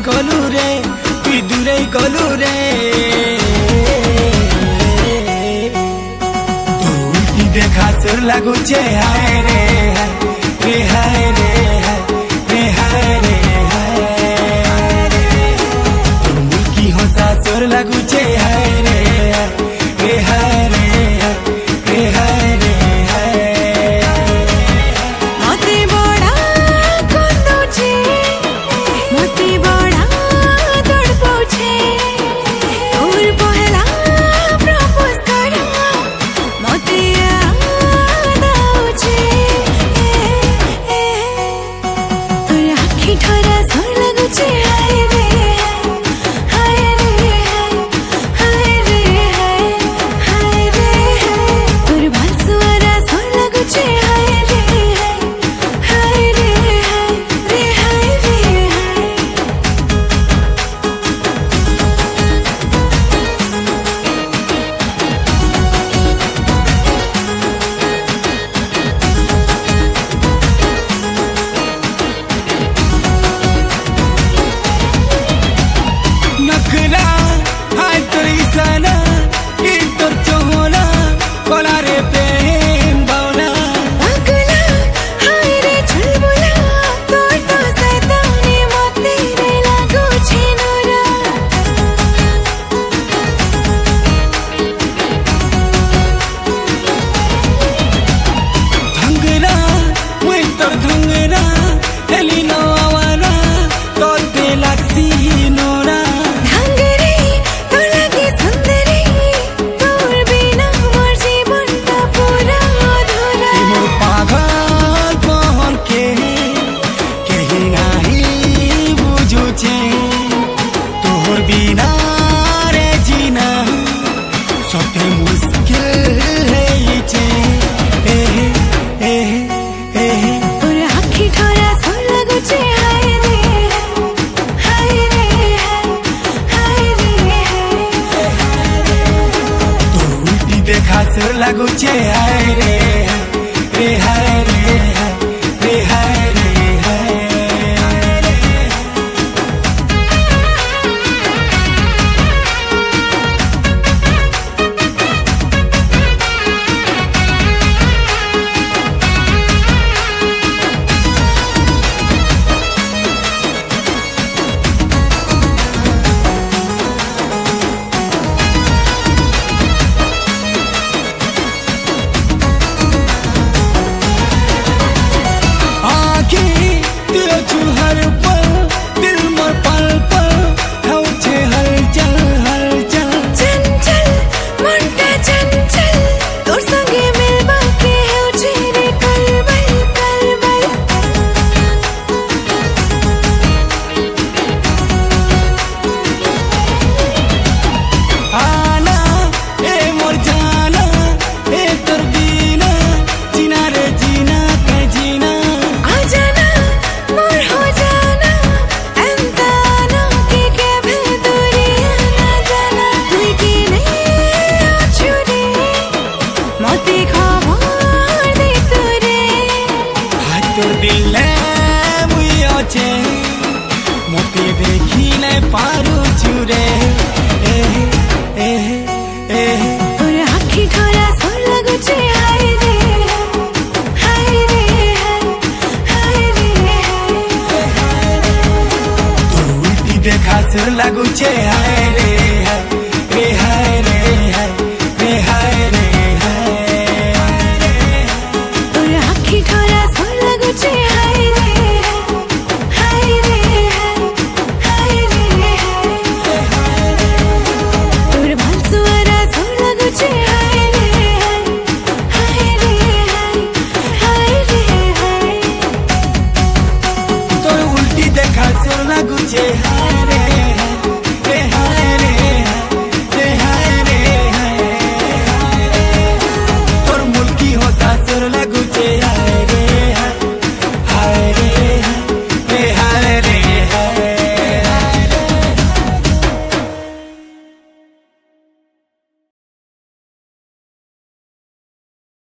कलू रे तु दूरे गलू रे तू देखा सुर लगुचे हाय रे हाय रे रे हाय रे हाय तुम की होता सुर लगुचे हाय रे हाय रे रे हाय रे सुर लगुचे हाय रे हाय रे रे हाय रे हाय मोते देखी नहीं पारू चुरे तोर आँखी ठोरा सुर लगुचे हाय रे हाय रे हाय रे तू उल्टी देखा सुर लगुचे हाय रे हाय रे रे हाय रे तोर आँखी ठोरा सुर लगुचे हाय रे देखा सुर लगुचे हाय रे